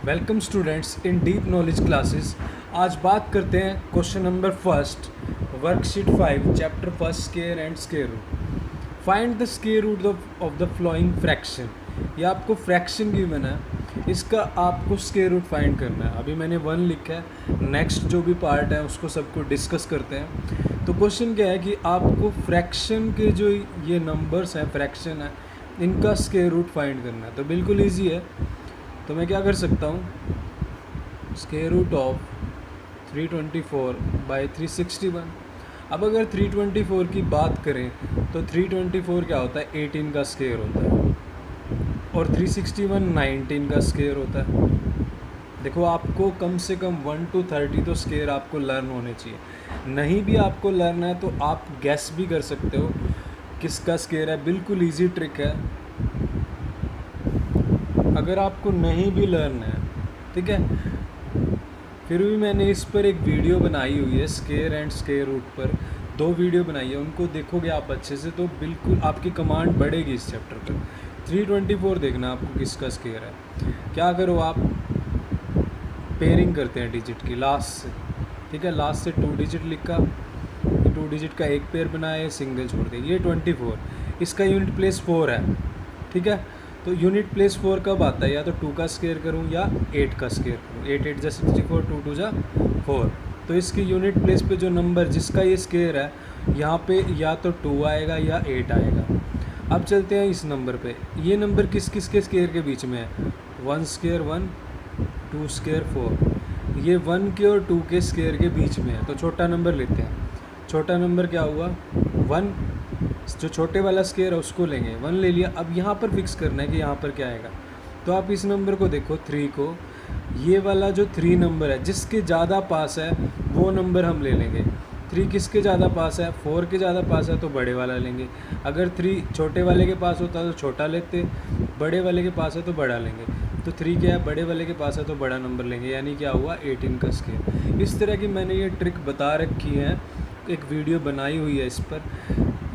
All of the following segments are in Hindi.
Welcome students in deep knowledge classes. आज बात करते हैं question number first, worksheet 5, chapter first, square and square root. Find the square root of the following fraction. ये आपको फ्रैक्शन गिवन है, इसका आपको स्क्वायर रूट फाइंड करना है। अभी मैंने 1 लिखा है, नेक्स्ट जो भी पार्ट है उसको सबको डिस्कस करते हैं। तो क्वेश्चन क्या है कि आपको फ्रैक्शन के जो ये नंबर्स हैं, फ्रैक्शन है, इनका स्क्वायर रूट फाइंड करना है। तो बिल्कुल ईजी है। तो मैं क्या कर सकता हूँ, स्क्वायर रूट ऑफ 324 बाई 361। अब अगर 324 की बात करें तो 324 क्या होता है, 18 का स्क्वायर होता है, और 361 19 का स्क्वायर होता है। देखो, आपको कम से कम 1 to 30 तो स्क्वायर आपको लर्न होने चाहिए। नहीं भी आपको लर्न है तो आप गैस भी कर सकते हो किसका स्क्वायर है। बिल्कुल ईजी ट्रिक है। अगर आपको नहीं भी लर्न है, ठीक है, फिर भी मैंने इस पर एक वीडियो बनाई हुई है, स्क्वायर एंड स्क्वायर रूट पर 2 वीडियो बनाई है। उनको देखोगे आप अच्छे से तो बिल्कुल आपकी कमांड बढ़ेगी इस चैप्टर पर। 324 देखना आपको किसका स्क्वायर है। क्या करो, आप पेयरिंग करते हैं डिजिट की लास्ट से, ठीक है, लास्ट से 2 डिजिट लिखा, 2 डिजिट का एक पेयर बनाया, सिंगल छोड़ दिया, ये 24। इसका यूनिट प्लेस 4 है, ठीक है। तो यूनिट प्लेस 4 कब आता है, या तो 2 का स्क्वायर करूँ या 8 का स्क्वायर करूँ। 8 8 जा 64, 2 2 जा 4। तो इसकी यूनिट प्लेस पे जो नंबर जिसका ये स्क्वायर है, यहाँ पे या तो 2 आएगा या 8 आएगा। अब चलते हैं इस नंबर पे। ये नंबर किस किस के स्क्वायर के बीच में है, 1 स्क्वायर 1, 2 स्क्वायर 4। ये 1 के और 2 के स्क्वायर के बीच में है। तो छोटा नंबर लेते हैं। छोटा नंबर क्या हुआ, 1। जो छोटे वाला स्क्वायर है उसको लेंगे, 1 ले लिया। अब यहाँ पर फिक्स करना है कि यहाँ पर क्या आएगा। तो आप इस नंबर को देखो, 3 को, ये वाला जो 3 नंबर है जिसके ज़्यादा पास है वो नंबर हम ले लेंगे। 3 किसके ज़्यादा पास है, 4 के ज़्यादा पास है तो बड़े वाला लेंगे। अगर 3 छोटे वाले के पास होता तो छोटा लेते, बड़े वाले के पास है तो बड़ा लेंगे। तो 3 क्या है, बड़े वाले के पास है तो बड़ा नंबर लेंगे, यानी क्या हुआ, 18 का स्क्वायर। इस तरह की मैंने ये ट्रिक बता रखी है, एक वीडियो बनाई हुई है इस पर।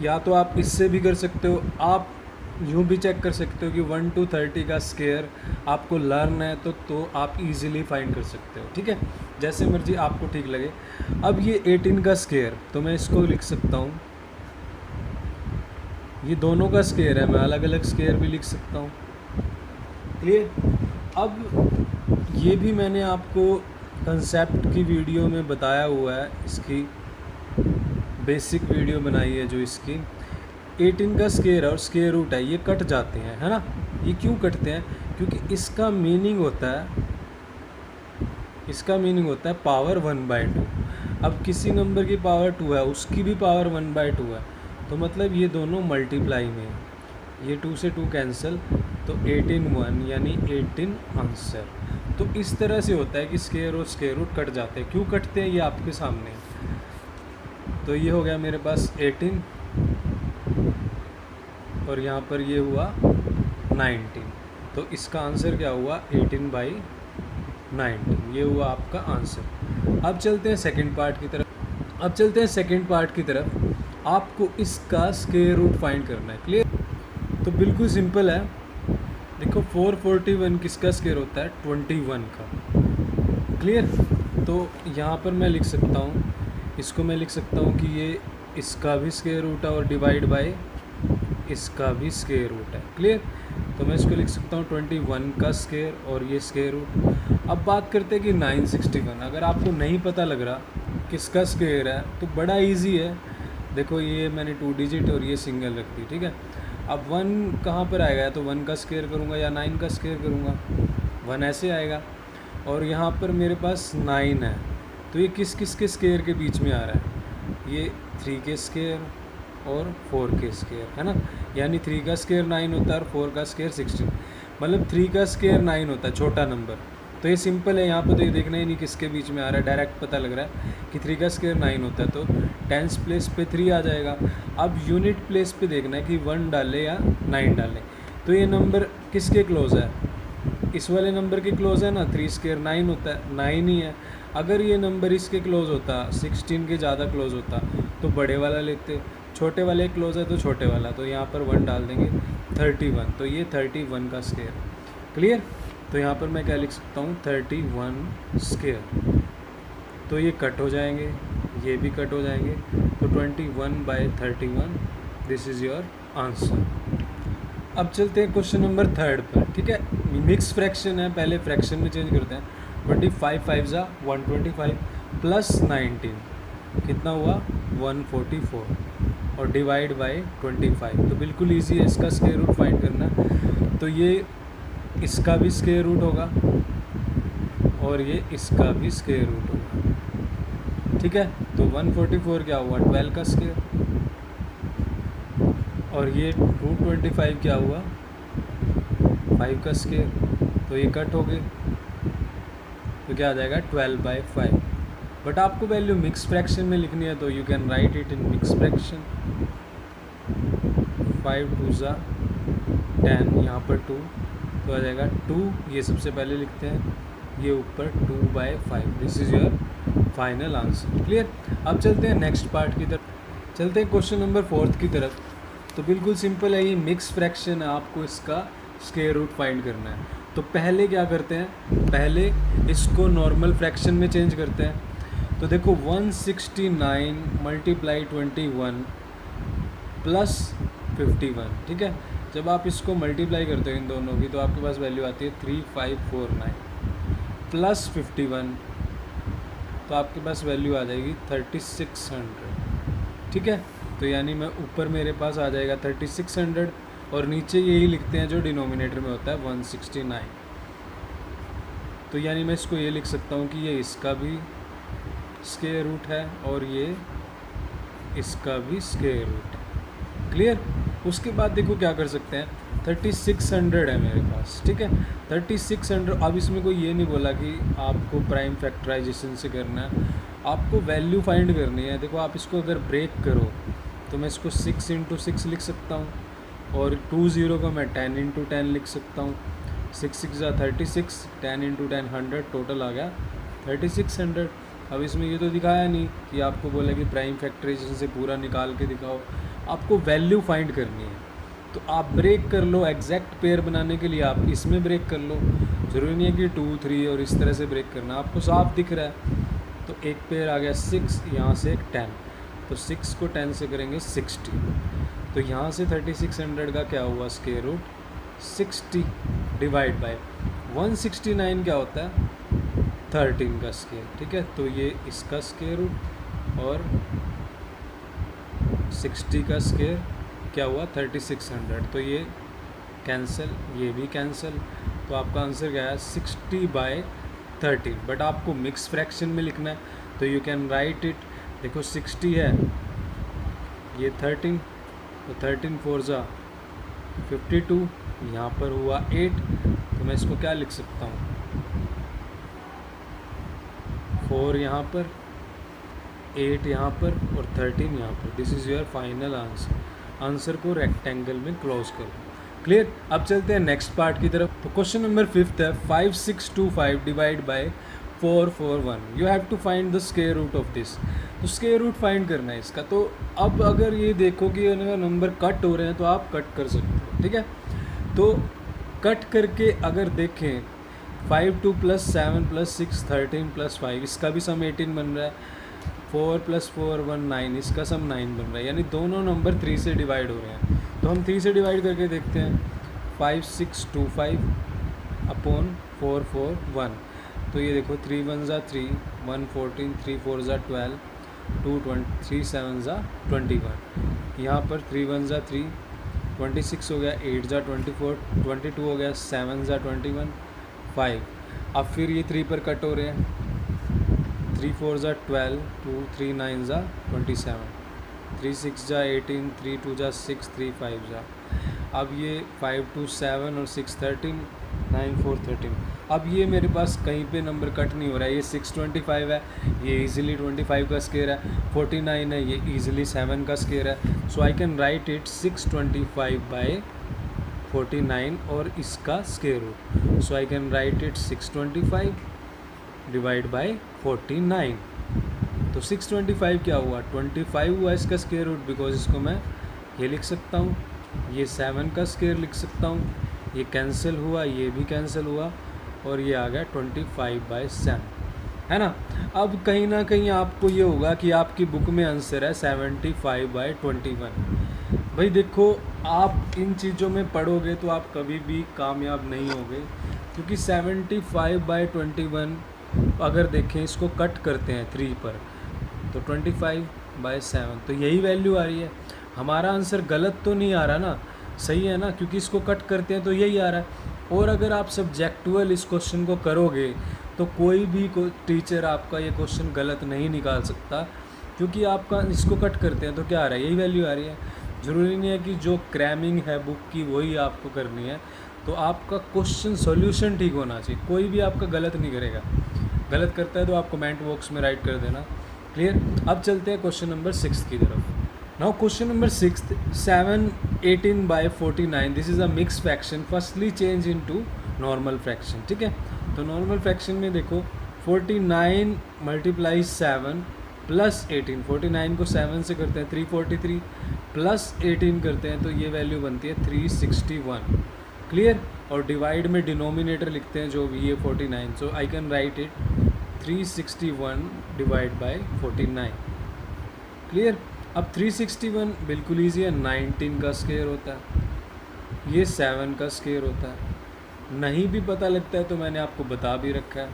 या तो आप इससे भी कर सकते हो, आप यूँ भी चेक कर सकते हो कि 1 to 30 का स्क्वायर आपको लर्न है तो आप इजीली फाइंड कर सकते हो, ठीक है, जैसे मर्जी आपको ठीक लगे। अब ये 18 का स्क्वायर, तो मैं इसको लिख सकता हूँ, ये दोनों का स्क्वायर है, मैं अलग अलग स्क्वायर भी लिख सकता हूँ, क्लियर। अब ये भी मैंने आपको कंसेप्ट की वीडियो में बताया हुआ है, इसकी बेसिक वीडियो बनाई है जो इसकी। 18 का स्क्वायर और स्क्वायर रूट है, ये कट जाते हैं, है ना। ये क्यों कटते हैं, क्योंकि इसका मीनिंग होता है, इसका मीनिंग होता है पावर 1/2। अब किसी नंबर की पावर 2 है, उसकी भी पावर 1/2 है, तो मतलब ये दोनों मल्टीप्लाई में है। ये 2 से 2 कैंसिल, तो 18 1 यानी 18 आंसर। तो इस तरह से होता है कि स्क्वायर और स्क्वायर रूट कट जाते हैं। क्यों कटते हैं ये आपके सामने है। तो ये हो गया मेरे पास 18, और यहाँ पर ये हुआ 19। तो इसका आंसर क्या हुआ, 18/19। ये हुआ आपका आंसर। अब चलते हैं सेकंड पार्ट की तरफ। आपको इसका स्क्वायर रूट फाइंड करना है, क्लियर। तो बिल्कुल सिंपल है। देखो, 441 किसका स्क्वायर होता है, 21 का, क्लियर। तो यहाँ पर मैं लिख सकता हूँ, इसको मैं लिख सकता हूँ कि ये इसका भी स्क्वायर रूट है और डिवाइड बाय इसका भी स्क्वायर रूट है, क्लियर। तो मैं इसको लिख सकता हूँ 21 का स्क्वायर और ये स्क्वायर रूट। अब बात करते हैं कि 961। अगर आपको नहीं पता लग रहा किसका स्क्वायर है तो बड़ा इजी है। देखो, ये मैंने 2 डिजिट और ये सिंगल रख दी, ठीक है। अब 1 कहाँ पर आएगा, तो 1 का स्क्वायर करूँगा या 9 का स्क्वायर करूँगा, 1 ऐसे आएगा। और यहाँ पर मेरे पास 9 है, तो ये किस किस के स्क्वायर के बीच में आ रहा है, ये 3 के स्क्वायर और 4 के स्क्वायर, है ना। यानी 3 का स्क्वायर 9 होता है और 4 का स्क्वायर 16, मतलब 3 का स्क्वायर 9 होता है, छोटा नंबर। तो ये सिंपल है, यहाँ पर तो ये देखना ही नहीं किसके बीच में आ रहा है, डायरेक्ट पता लग रहा है कि 3 का स्क्वायर 9 होता है, तो टेंस प्लेस पे 3 आ जाएगा। अब यूनिट प्लेस पे देखना है कि 1 डालें या 9 डालें। तो ये नंबर किसके क्लोज है, इस वाले नंबर के क्लोज है ना, 3 स्क्वायर 9 होता है, 9 ही है। अगर ये नंबर इसके क्लोज होता, 16 के ज़्यादा क्लोज होता, तो बड़े वाला लेते, छोटे वाले क्लोज है तो छोटे वाला, तो यहाँ पर 1 डाल देंगे, 31। तो ये 31 का स्क्वायर, क्लियर। तो यहाँ पर मैं क्या लिख सकता हूँ 31 स्क्वायर। तो ये कट हो जाएंगे, ये भी कट हो जाएंगे, तो 21/31 दिस इज़ योर आंसर। अब चलते हैं क्वेश्चन नंबर 3 पर। ठीक है, मिक्स फ्रैक्शन है, पहले फ्रैक्शन में चेंज करते हैं। 25 5 125 प्लस 19 कितना हुआ 144 और डिवाइड बाय 25। तो बिल्कुल इजी है इसका स्क्वायर रूट फाइंड करना। तो ये इसका भी स्क्वायर रूट होगा और ये इसका भी स्क्वायर रूट होगा। ठीक है, तो 144 क्या हुआ 12 का स्क्वायर और ये 225 क्या हुआ 5 का स्क्वायर। तो ये कट हो गए, तो क्या आ जाएगा 12/5। बट आपको वैल्यू मिक्स फ्रैक्शन में लिखनी है तो you can write it in mix fraction. 5 2 10, यहाँ पर 2 तो आ जाएगा 2, ये सबसे पहले लिखते हैं, ये ऊपर 2/5। This is your final answer. Clear. अब चलते हैं नेक्स्ट पार्ट की तरफ, चलते हैं क्वेश्चन नंबर 4 की तरफ। तो बिल्कुल सिंपल है, ये मिक्स फ्रैक्शन है, आपको इसका स्क्वायर रूट फाइंड करना है। तो पहले क्या करते हैं, पहले इसको नॉर्मल फ्रैक्शन में चेंज करते हैं। तो देखो 169 × 21 प्लस 51। ठीक है, जब आप इसको मल्टीप्लाई करते हो इन दोनों की तो आपके पास वैल्यू आती है 3549 प्लस 51, तो आपके पास वैल्यू आ जाएगी 3600। ठीक है, तो यानी मैं ऊपर मेरे पास आ जाएगा 3600 और नीचे यही लिखते हैं जो डिनोमिनेटर में होता है 169। तो यानी मैं इसको ये लिख सकता हूँ कि ये इसका भी स्क्वायर रूट है और ये इसका भी स्क्वायर रूट है। क्लियर। उसके बाद देखो क्या कर सकते हैं, 3600 है मेरे पास। ठीक है, 3600। अब इसमें कोई ये नहीं बोला कि आपको प्राइम फैक्टराइजेशन से करना है, आपको वैल्यू फाइंड करनी है। देखो आप इसको अगर ब्रेक करो तो मैं इसको 6 × 6 लिख सकता हूँ और 20 को मैं 10 × 10 लिख सकता हूँ। 6 6 36, 10 × 10 100, टोटल आ गया 3600। अब इसमें ये तो दिखाया नहीं कि आपको बोला कि प्राइम फैक्टराइजेशन से पूरा निकाल के दिखाओ, आपको वैल्यू फाइंड करनी है। तो आप ब्रेक कर लो, एग्जैक्ट पेयर बनाने के लिए आप इसमें ब्रेक कर लो, ज़रूरी नहीं है कि 2 3 और इस तरह से ब्रेक करना, आपको साफ दिख रहा है। तो एक पेयर आ गया 6, यहाँ से एक 10, तो 6 को 10 से करेंगे 60। तो यहाँ से 3600 का क्या हुआ स्क्वायर रूट 60 डिवाइड बाय 169 क्या होता है 13 का स्क्वायर। ठीक है, तो ये इसका स्क्वायर रूट और 60 का स्क्वायर क्या हुआ 3600। तो ये कैंसिल, ये भी कैंसिल, तो आपका आंसर क्या है 60/13। बट आपको मिक्स फ्रैक्शन में लिखना है तो यू कैन राइट इट। देखो 60 है, ये 13, तो 13 4 52, यहाँ पर हुआ 8, तो मैं इसको क्या लिख सकता हूँ 4 यहाँ पर, 8 यहाँ पर और 13 यहाँ पर। This is your final answer. Answer को रेक्टेंगल में क्लोज करो। क्लियर। अब चलते हैं नेक्स्ट पार्ट की तरफ। तो क्वेश्चन नंबर 5 है 5625 divide by 441। You have to find the square root of this. तो स्क्वायर रूट फाइंड करना है इसका। तो अब अगर ये देखो कि नंबर कट हो रहे हैं तो आप कट कर सकते हो। ठीक है, तो कट करके अगर देखें 5 2 + 7 + 6 13 + 5, इसका भी सम 18 बन रहा है। 4 + 4 1 9, इसका सम 9 बन रहा है, यानी दोनों नंबर 3 से डिवाइड हो रहे हैं। तो हम 3 से डिवाइड करके देखते हैं 5625 अपॉन 441। तो ये देखो 3 1 3 1 14, 3 4 12, 2 3 7 21। यहाँ पर 3 1 3 26 हो गया, 8 24, 22 हो गया, 7 21, 5। अब फिर ये 3 पर कट हो रहे हैं, 3 4 12, 2 3 9 27, 3 6 18, 3 2 6, 3 5 अब ये 5 2 7 और 6 13, 9 4 13। अब ये मेरे पास कहीं पे नंबर कट नहीं हो रहा है। ये 625 है, ये इजीली 25 का स्क्वायर है। 49 है, ये इजीली 7 का स्क्वायर है। So I can write it 625/49 और इसका square root. So I can write it 625 divide by 49। तो 625 क्या हुआ 25 हुआ इसका स्क्वायर रूट, बिकॉज इसको मैं ये लिख सकता हूँ, ये 7 का स्क्वायर लिख सकता हूँ, ये कैंसिल हुआ, ये भी कैंसिल हुआ, और ये आ गया 25/7, है ना। अब कहीं ना कहीं आपको ये होगा कि आपकी बुक में आंसर है 75/21। भाई देखो, आप इन चीज़ों में पढ़ोगे तो आप कभी भी कामयाब नहीं होगे, क्योंकि 75/21 अगर देखें, इसको कट करते हैं 3 पर तो 25/7, तो यही वैल्यू आ रही है। हमारा आंसर गलत तो नहीं आ रहा ना, सही है ना, क्योंकि इसको कट करते हैं तो यही आ रहा है। और अगर आप सब्जेक्टुअल इस क्वेश्चन को करोगे तो कोई भी टीचर आपका ये क्वेश्चन गलत नहीं निकाल सकता, क्योंकि आपका इसको कट करते हैं तो क्या आ रहा है, यही वैल्यू आ रही है। ज़रूरी नहीं है कि जो क्रैमिंग है बुक की वही आपको करनी है, तो आपका क्वेश्चन सॉल्यूशन ठीक होना चाहिए, कोई भी आपका गलत नहीं करेगा। गलत करता है तो आप कमेंट बॉक्स में राइट कर देना। क्लियर। अब चलते हैं क्वेश्चन नंबर 6 की तरफ। Now question number 6, 7/18/49, this is a mix fraction, firstly change into normal fraction. ठीक है, तो नॉर्मल फ्रैक्शन में देखो 49 × 7 + 18, 49 को 7 से करते हैं 343 + 18 करते हैं तो ये वैल्यू बनती है 361। क्लियर। और डिवाइड में डिनोमिनेटर लिखते हैं जो भी है 49, so I can write it 361 / 49। Clear. अब 361 बिल्कुल ईजी है, 19 का स्क्वायर होता है, ये 7 का स्क्वायर होता है। नहीं भी पता लगता है तो मैंने आपको बता भी रखा है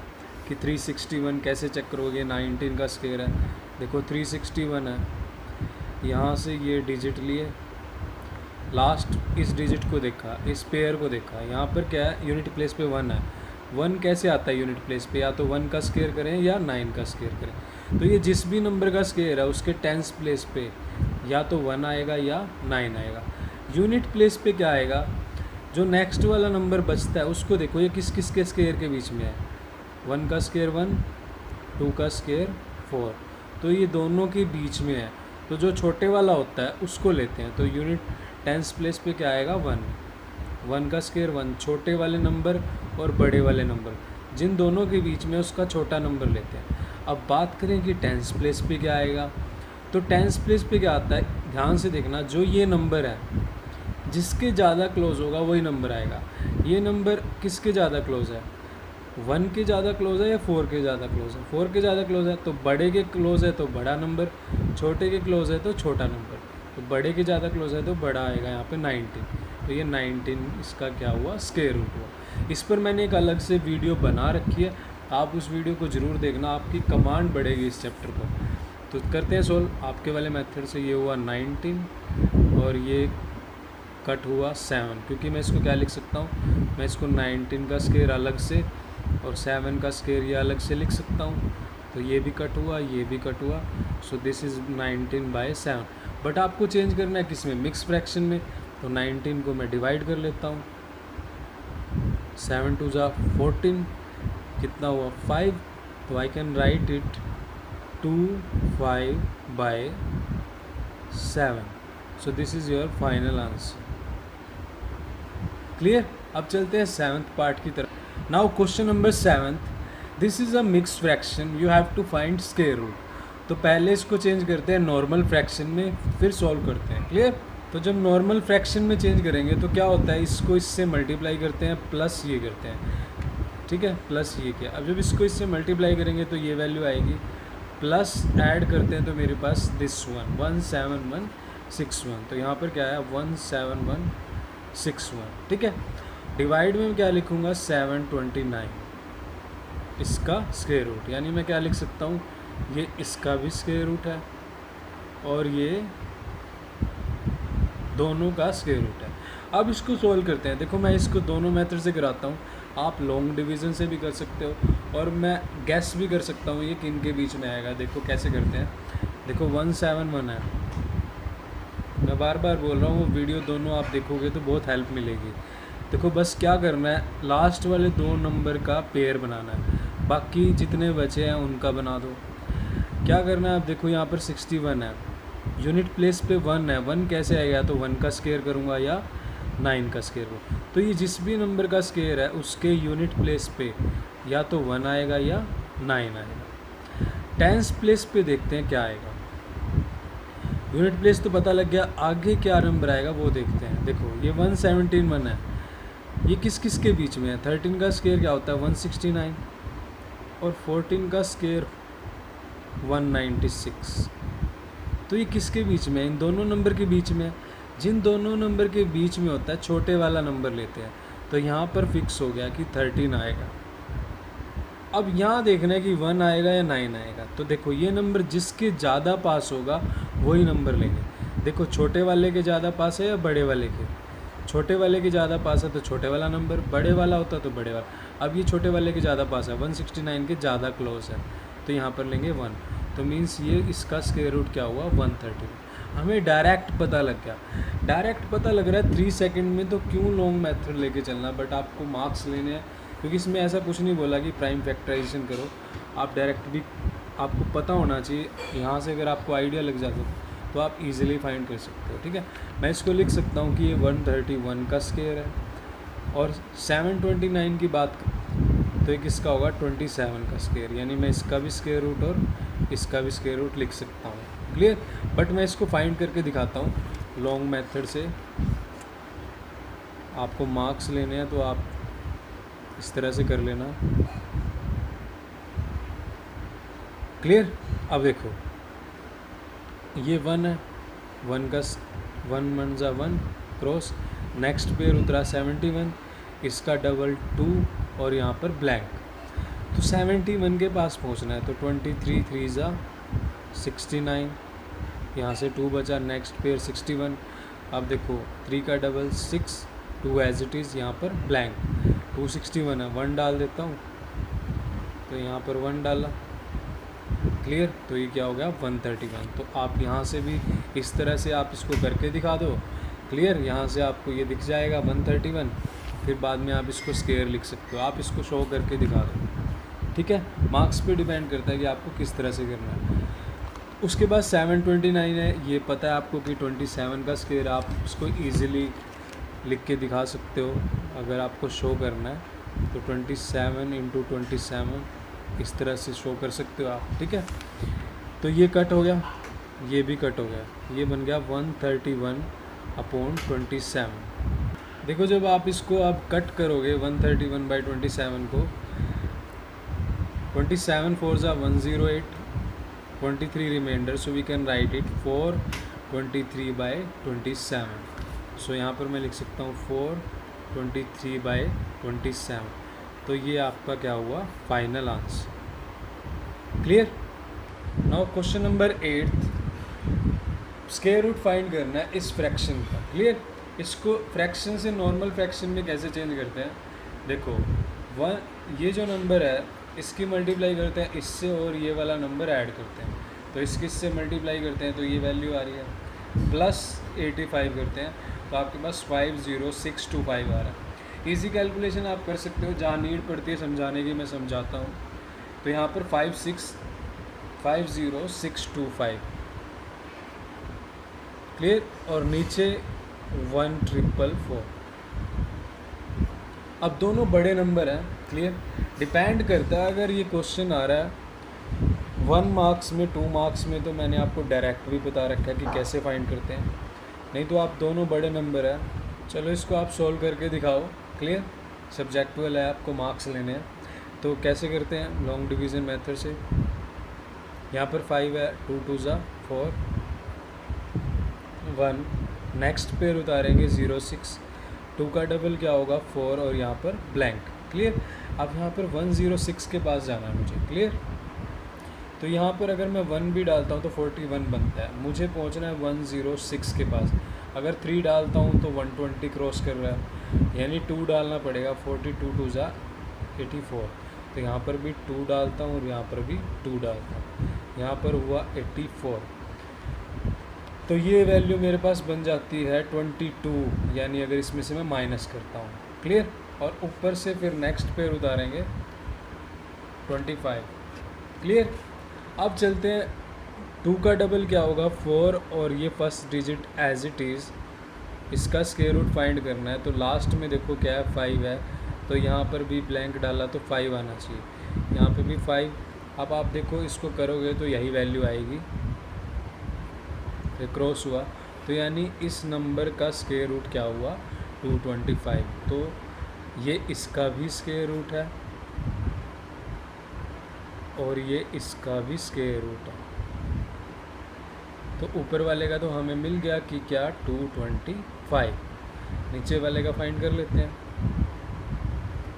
कि 361 कैसे चेक करोगे, 19 का स्क्वायर है। देखो 361 है, यहाँ से ये डिजिट लिए, लास्ट इस डिजिट को देखा, इस पेयर को देखा, यहाँ पर क्या है, यूनिट प्लेस पे 1 है। 1 कैसे आता है यूनिट प्लेस पे, या तो 1 का स्क्वायर करें या 9 का स्क्वायर करें। तो ये जिस भी नंबर का स्क्वायर है उसके टेंस प्लेस पे या तो 1 आएगा या 9 आएगा। यूनिट प्लेस पे क्या आएगा, जो नेक्स्ट वाला नंबर बचता है उसको देखो, ये किस किस के स्क्वायर के बीच में है, 1 का स्क्वायर 1, 2 का स्क्वायर 4, तो ये दोनों के बीच में है। तो जो छोटे वाला होता है उसको लेते हैं, तो यूनिट टेंस प्लेस पे क्या आएगा, 1 का स्क्वायर 1, छोटे वाले नंबर और बड़े वाले नंबर जिन दोनों के बीच में उसका छोटा नंबर लेते हैं। अब बात करें कि टेंस प्लेस पे क्या आएगा, तो टेंस प्लेस पे क्या आता है, ध्यान से देखना, जो ये नंबर है जिसके ज़्यादा क्लोज होगा वही नंबर आएगा। ये नंबर किसके ज़्यादा क्लोज है, 1 के ज़्यादा क्लोज है या 4 के ज़्यादा क्लोज है, 4 के ज़्यादा क्लोज है, तो बड़े के क्लोज है तो बड़ा नंबर, छोटे के क्लोज है तो छोटा नंबर, तो बड़े के ज़्यादा क्लोज है तो बड़ा आएगा यहाँ पे 19, तो ये 19 इसका क्या हुआ, स्क्वायर रूट हुआ। इस पर मैंने एक अलग से वीडियो बना रखी है, आप उस वीडियो को ज़रूर देखना, आपकी कमांड बढ़ेगी इस चैप्टर पर। तो करते हैं सोल्व आपके वाले मेथड से। ये हुआ 19 और ये कट हुआ 7, क्योंकि मैं इसको क्या लिख सकता हूँ, मैं इसको 19 का स्क्वायर अलग से और 7 का स्क्वायर ये अलग से लिख सकता हूँ। तो ये भी कट हुआ, ये भी कट हुआ, सो दिस इज़ 19/7। बट आपको चेंज करना है किस में, मिक्स फ्रैक्शन में। तो 19 को मैं डिवाइड कर लेता हूँ, 7 × 2 = 14, कितना हुआ 5, तो I can write it 25/7। So this is your final answer. Clear. अब चलते हैं 7th पार्ट की तरफ। Now question number 7, this is a mixed fraction, you have to find square root. तो पहले इसको चेंज करते हैं नॉर्मल फ्रैक्शन में, फिर सॉल्व करते हैं। क्लियर। तो जब नॉर्मल फ्रैक्शन में चेंज करेंगे तो क्या होता है, इसको इससे मल्टीप्लाई करते हैं प्लस ये करते हैं, ठीक है, प्लस ये क्या, अब जब इसको इससे मल्टीप्लाई करेंगे तो ये वैल्यू आएगी, प्लस ऐड करते हैं तो मेरे पास दिस 17161, तो यहाँ पर क्या है 17161, ठीक है। डिवाइड में क्या लिखूँगा 729, इसका स्क्वायर रूट, यानी मैं क्या लिख सकता हूँ, ये इसका भी स्क्वायर रूट है और ये दोनों का स्क्वायर रूट है। अब इसको सोल्व करते हैं। देखो मैं इसको दोनों मेथड से कराता हूँ, आप लॉन्ग डिवीज़न से भी कर सकते हो और मैं गैस भी कर सकता हूँ ये किन के बीच में आएगा। देखो कैसे करते हैं, देखो 171 है, मैं बार बार बोल रहा हूँ, वो वीडियो दोनों आप देखोगे तो बहुत हेल्प मिलेगी। देखो बस क्या करना है, लास्ट वाले 2 नंबर का पेयर बनाना है, बाकी जितने बचे हैं उनका बना दो। क्या करना है, अब देखो यहाँ पर 61 है, यूनिट प्लेस पे 1 है, 1 कैसे आएगा, तो 1 का स्क्वायर करूँगा या 9 का स्क्वायर को, तो ये जिस भी नंबर का स्क्वायर है उसके यूनिट प्लेस पे या तो 1 आएगा या 9 आएगा। टेंस प्लेस पे देखते हैं क्या आएगा, यूनिट प्लेस तो पता लग गया, आगे क्या नंबर आएगा वो देखते हैं। देखो ये 171 है, ये किस किस के बीच में है? 13 का स्क्वायर क्या होता है? 169 और 14 का स्क्वायर 196। तो ये किसके बीच में है? इन दोनों नंबर के बीच में है। जिन दोनों नंबर के बीच में होता है छोटे वाला नंबर लेते हैं। तो यहाँ पर फिक्स हो गया कि 13 आएगा। अब यहाँ देखना है कि 1 आएगा या 9 आएगा। तो देखो ये नंबर जिसके ज़्यादा पास होगा वही नंबर लेंगे। देखो छोटे वाले के ज़्यादा पास है या बड़े वाले के? छोटे वाले के ज़्यादा पास है तो छोटे वाला नंबर, बड़े वाला होता तो बड़े वाला। अब ये छोटे वाले के ज़्यादा पास है, 169 के ज़्यादा क्लोज है, तो यहाँ पर लेंगे 1। तो मीन्स ये इसका स्क्वायर रूट क्या हुआ? 130। हमें डायरेक्ट पता लग गया। डायरेक्ट पता लग रहा है 3 सेकंड में, तो क्यों लॉन्ग मेथड लेके चलना? बट आपको मार्क्स लेने हैं, क्योंकि इसमें ऐसा कुछ नहीं बोला कि प्राइम फैक्टराइजेशन करो। आप डायरेक्ट भी आपको पता होना चाहिए। यहाँ से अगर आपको आइडिया लग जाता तो आप इजीली फाइंड कर सकते हो। ठीक है, मैं इसको लिख सकता हूँ कि ये 131 का स्क्वायर है। और 729 की बात तो ये किसका होगा? 27 का स्क्वायर। यानी मैं इसका भी स्क्वायर रूट और इसका भी स्क्वायर रूट लिख सकता हूँ। क्लियर? बट मैं इसको फाइंड करके दिखाता हूँ लॉन्ग मेथड से। आपको मार्क्स लेने हैं तो आप इस तरह से कर लेना। क्लियर? अब देखो ये 1 है, 1 का 1 1 जा 1 क्रॉस, नेक्स्ट पेयर उतरा 71, इसका डबल 2 और यहाँ पर ब्लैंक। तो 71 के पास पहुँचना है, तो 23 3 जा 69, यहाँ से 2 बचा, नेक्स्ट पेयर 61। अब देखो 3 का डबल 6, 2 एज इट इज़, यहाँ पर ब्लैंक। 261 है, 1 डाल देता हूँ, तो यहाँ पर 1 डाला। क्लियर? तो ये क्या हो गया? 131। तो आप यहाँ से भी इस तरह से आप इसको करके दिखा दो। क्लियर? यहाँ से आपको ये दिख जाएगा 131, फिर बाद में आप इसको स्क्वायर लिख सकते हो। आप इसको शो करके दिखा दो। ठीक है, मार्क्स पे डिपेंड करता है कि आपको किस तरह से करना है। उसके बाद 729 है, ये पता है आपको कि 27 का स्क्वायर। आप इसको ईजिली लिख के दिखा सकते हो। अगर आपको शो करना है तो 27 × 27 इस तरह से शो कर सकते हो आप। ठीक है, तो ये कट हो गया, ये भी कट हो गया, ये बन गया 131/27। देखो जब आप इसको अब कट करोगे 131/27 को, 27 4 जा 108, 23 remainder, so we can write it 423/27। सो यहाँ पर मैं लिख सकता हूँ 423/27। तो ये आपका क्या हुआ? Final answer. Clear? Now question number 8, square root find करना है इस फ्रैक्शन का। क्लियर? इसको फ्रैक्शन से नॉर्मल फ्रैक्शन में कैसे चेंज करते हैं? देखो ये जो नंबर है इसकी मल्टीप्लाई करते हैं इससे, और ये वाला नंबर ऐड करते हैं, तो इसके इससे मल्टीप्लाई करते हैं तो ये वैल्यू आ रही है, प्लस 85 करते हैं तो आपके पास 50625 आ रहा है। इजी कैलकुलेशन आप कर सकते हो, जहाँ नीड पड़ती है समझाने की मैं समझाता हूँ। तो यहाँ पर 50625। क्लियर? और नीचे 1444। अब दोनों बड़े नंबर हैं। क्लियर? डिपेंड करता है, अगर ये क्वेश्चन आ रहा है 1 मार्क्स में 2 मार्क्स में, तो मैंने आपको डायरेक्ट भी बता रखा है कि कैसे फाइंड करते हैं। नहीं तो आप दोनों बड़े नंबर हैं, चलो इसको आप सोल्व करके दिखाओ। क्लियर? सब्जेक्टिवल है, आपको मार्क्स लेने हैं। तो कैसे करते हैं? लॉन्ग डिवीज़न मेथड से। यहाँ पर 5 है, 2 2 जा 4, 1, नेक्स्ट पेयर उतारेंगे 06, 2 का डबल क्या होगा? 4 और यहाँ पर ब्लैंक। क्लियर? अब यहाँ पर 106 के पास जाना है मुझे। क्लियर? तो यहाँ पर अगर मैं 1 भी डालता हूँ तो 41 बनता है, मुझे पहुँचना है 106 के पास। अगर 3 डालता हूँ तो 120 क्रॉस कर रहा है, यानी 2 डालना पड़ेगा। 42 2 जा 84, तो यहाँ पर भी 2 डालता हूँ और यहाँ पर भी 2 डालता हूँ, यहाँ पर हुआ 84। तो ये वैल्यू मेरे पास बन जाती है 22, यानी अगर इसमें से मैं माइनस करता हूँ। क्लियर? और ऊपर से फिर नेक्स्ट पेयर उतारेंगे 25। क्लियर? अब चलते हैं, 2 का डबल क्या होगा? 4, और ये first digit as it is, इसका स्क्वायर रूट फाइंड करना है। तो लास्ट में देखो क्या है? 5 है, तो यहाँ पर भी ब्लैंक डाला तो 5 आना चाहिए, यहाँ पे भी 5। अब आप देखो इसको करोगे तो यही वैल्यू आएगी, ये क्रॉस हुआ, तो यानी इस नंबर का स्क्वायर रूट क्या हुआ? 225। तो ये इसका भी स्क्वायर रूट है और ये इसका भी स्क्वायर रूट है। तो ऊपर वाले का तो हमें मिल गया कि क्या 225, नीचे वाले का फाइंड कर लेते हैं।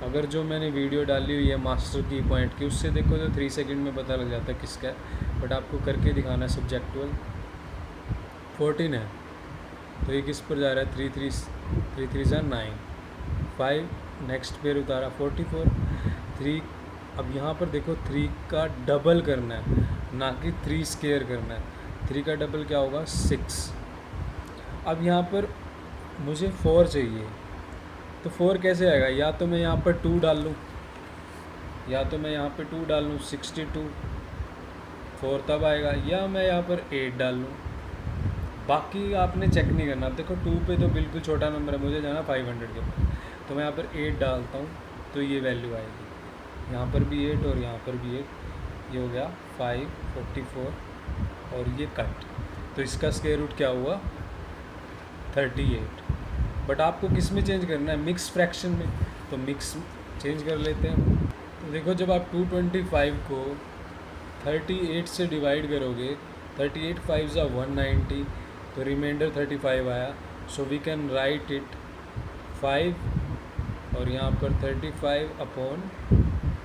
अगर जो मैंने वीडियो डाली हुई है मास्टर की पॉइंट की उससे देखो तो 3 सेकंड में पता लग जाता है किसका है, बट आपको करके दिखाना है सब्जेक्टुअल। 14 है तो ये किस पर जा रहा है, 3 3 ज़ा 9, 5 नेक्स्ट पेयर उतारा 44, 3। अब यहाँ पर देखो 3 का डबल करना है, ना कि 3 स्क्वायर करना है। 3 का डबल क्या होगा, 6। अब यहाँ पर मुझे 4 चाहिए, तो 4 कैसे आएगा, या तो मैं यहाँ पर 2 डाल लूँ, या तो मैं यहाँ पर 2 डाल लूँ 62, 4 तब आएगा, या मैं यहाँ पर 8 डाल लूँ। बाकी आपने चेक नहीं करना। देखो 2 पे तो बिल्कुल छोटा नंबर है, मुझे जाना 500 के ऊपर, तो मैं यहाँ पर 8 डालता हूँ तो ये वैल्यू आएगी। यहाँ पर भी 8 और यहाँ पर भी 8, ये हो गया 5, 44 और ये कट। तो इसका स्क्वायर रूट क्या हुआ, 38। बट आपको किस में चेंज करना है, मिक्स फ्रैक्शन में, तो मिक्स चेंज कर लेते हैं। तो देखो जब आप 225 को 38 से डिवाइड करोगे, 38 5 ज़ा 190, तो रिमाइंडर 35 आया। So we can write it 5 और यहाँ पर 35 अपॉन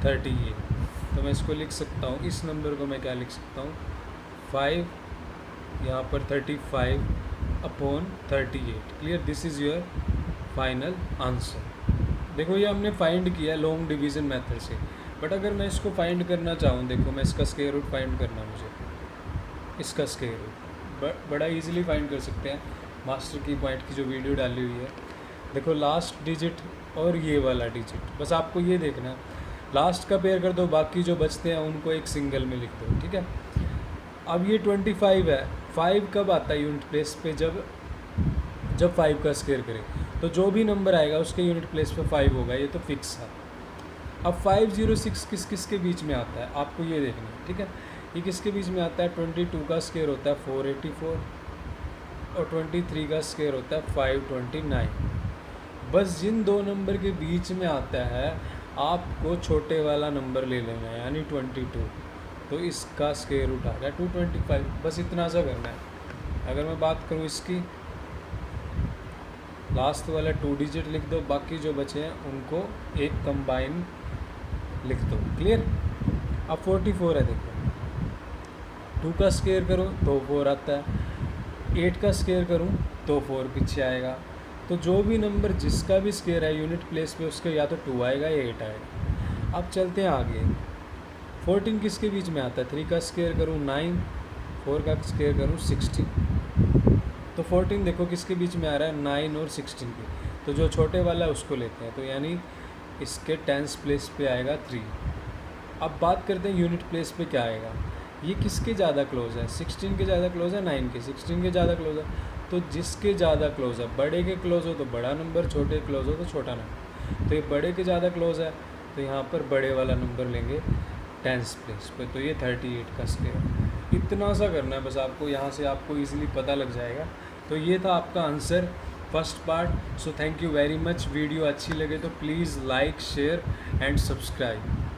38। तो मैं इसको लिख सकता हूँ, इस नंबर को मैं क्या लिख सकता हूँ, 5 यहाँ पर 35 upon 38। Clear, this is your final answer. देखो ये हमने फाइंड किया लॉन्ग डिवीज़न मेथड से, बट अगर मैं इसको फाइंड करना चाहूँ, देखो मैं इसका स्क्वायर रूट फाइंड करना, मुझे इसका स्क्वायर रूट बड़ा इजीली फाइंड कर सकते हैं। मास्टर की पॉइंट की जो वीडियो डाली हुई है, देखो लास्ट डिजिट और ये वाला डिजिट, बस आपको ये देखना है, लास्ट का पेयर कर दो, बाकी जो बचते हैं उनको एक सिंगल में लिख दो, ठीक है। अब ये 25 है, 5 कब आता है यूनिट प्लेस पे, जब 5 का स्क्वायर करें, तो जो भी नंबर आएगा उसके यूनिट प्लेस पे 5 होगा, ये तो फिक्स है। अब 506 किस किस के बीच में आता है आपको ये देखना है, ठीक है। ये किसके बीच में आता है, 22 का स्क्वायर होता है 484 और 23 का स्क्वायर होता है 529। बस जिन दो नंबर के बीच में आता है आपको छोटे वाला नंबर ले लेना है, यानी 22, तो इसका स्क्वायर रूट आ गया 225। बस इतना सा करना है। अगर मैं बात करूँ इसकी, लास्ट वाला 2 डिजिट लिख दो, बाकी जो बचे हैं उनको एक कंबाइन लिख दो। क्लियर। अब 44 है, देखो 2 का स्क्वायर करूँ तो 4 आता है, 8 का स्क्वायर करूँ तो 4 पीछे आएगा। तो जो भी नंबर जिसका भी स्क्वायर है यूनिट प्लेस पे, उसके या तो 2 आएगा या 8 आएगा। अब चलते हैं आगे। 14 किसके बीच में आता है, 3 का स्क्वायर करूँ 9, 4 का स्क्वायर करूँ 16। तो 14 देखो किसके बीच में आ रहा है, 9 और 16 के, तो जो छोटे वाला है उसको लेते हैं, तो यानी इसके टेंस प्लेस पे आएगा 3। अब बात करते हैं यूनिट प्लेस पे क्या आएगा, ये किसके ज़्यादा क्लोज है, 16 के ज़्यादा क्लोज है, 9 के, 16 के ज़्यादा क्लोज है। तो जिसके ज़्यादा क्लोज है, बड़े के क्लोज हो तो बड़ा नंबर, छोटे के क्लोज हो तो छोटा नंबर। तो ये बड़े के ज़्यादा क्लोज है, तो यहाँ पर बड़े वाला नंबर लेंगे टेंस प्लेस पे, तो ये 38 का स्क्वायर। इतना सा करना है बस आपको, यहाँ से आपको ईजिली पता लग जाएगा। तो ये था आपका answer first part. So thank you very much. Video अच्छी लगे तो please like, share and subscribe.